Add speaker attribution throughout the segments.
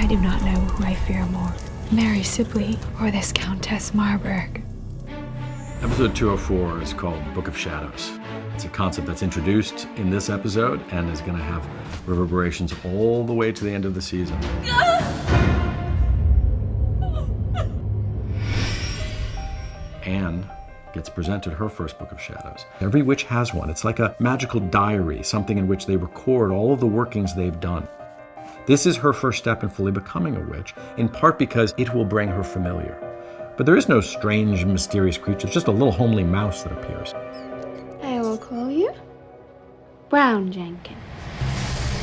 Speaker 1: I do not know who I fear more, Mary Sibley or this Countess Marburg.
Speaker 2: Episode 204 is called Book of Shadows. It's a concept that's introduced in this episode and is going to have reverberations all the way to the end of the season. Anne gets presented her first Book of Shadows. Every witch has one. It's like a magical diary, something in which they record all of the workings they've done. This is her first step in fully becoming a witch, in part because it will bring her familiar. But there is no strange, mysterious creature. It's just a little homely mouse that appears.
Speaker 3: I will call you Brown Jenkins.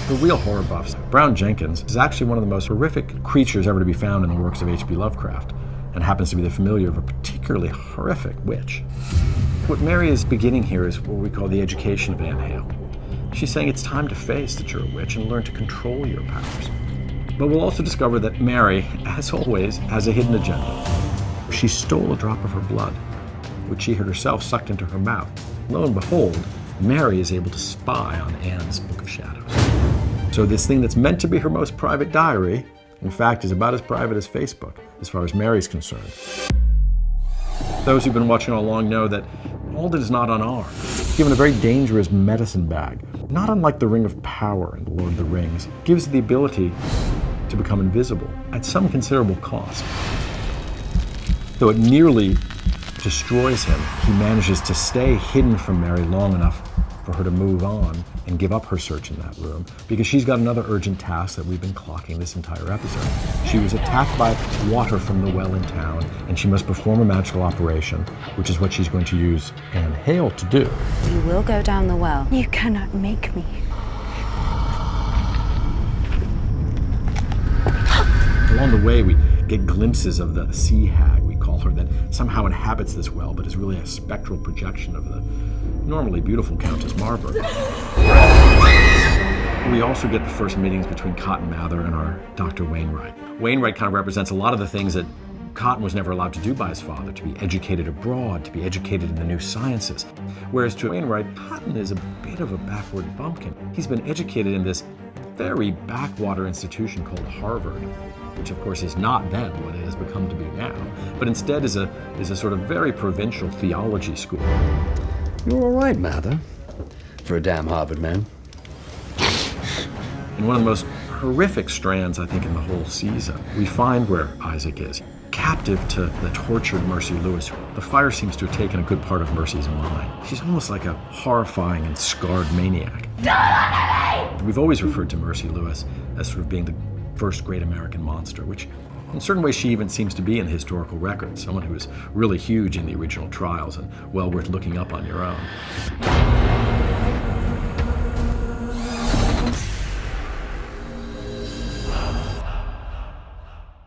Speaker 2: For real horror buffs, Brown Jenkins is actually one of the most horrific creatures ever to be found in the works of H.P. Lovecraft, and happens to be the familiar of a particularly horrific witch. What Mary is beginning here is what we call the education of Anne Hale. She's saying it's time to face that you're a witch and learn to control your powers. But we'll also discover that Mary, as always, has a hidden agenda. She stole a drop of her blood, which she had herself sucked into her mouth. Lo and behold, Mary is able to spy on Anne's Book of Shadows. So this thing that's meant to be her most private diary, in fact, is about as private as Facebook, as far as Mary's concerned. Those who've been watching all along know that Alden is not unarmed. He's given a very dangerous medicine bag. Not unlike the Ring of Power in The Lord of the Rings, gives the ability to become invisible at some considerable cost. Though it nearly destroys him, he manages to stay hidden from Mary long enough for her to move on and give up her search in that room, because she's got another urgent task that we've been clocking this entire episode. She was attacked by water from the well in town, and she must perform a magical operation, which is what she's going to use Anne Hale to do.
Speaker 3: You will go down the well.
Speaker 1: You cannot make me.
Speaker 2: Along the way, we get glimpses of the sea hag, we call her, that somehow inhabits this well, but is really a spectral projection of the normally beautiful Countess Marburg. We also get the first meetings between Cotton Mather and our Dr. Wainwright. Wainwright kind of represents a lot of the things that Cotton was never allowed to do by his father, to be educated abroad, to be educated in the new sciences. Whereas to Wainwright, Cotton is a bit of a backward bumpkin. He's been educated in this very backwater institution called Harvard, which of course is not then what it has become to be now, but instead is a sort of very provincial theology school.
Speaker 4: You're all right, Mather, for a damn Harvard man.
Speaker 2: In one of the most horrific strands, I think, in the whole season, we find where Isaac is, captive to the tortured Mercy Lewis. The fire seems to have taken a good part of Mercy's mind. She's almost like a horrifying and scarred maniac. We've always referred to Mercy Lewis as sort of being the first great American monster, which in certain ways she even seems to be in the historical record, someone who was really huge in the original trials and well worth looking up on your own.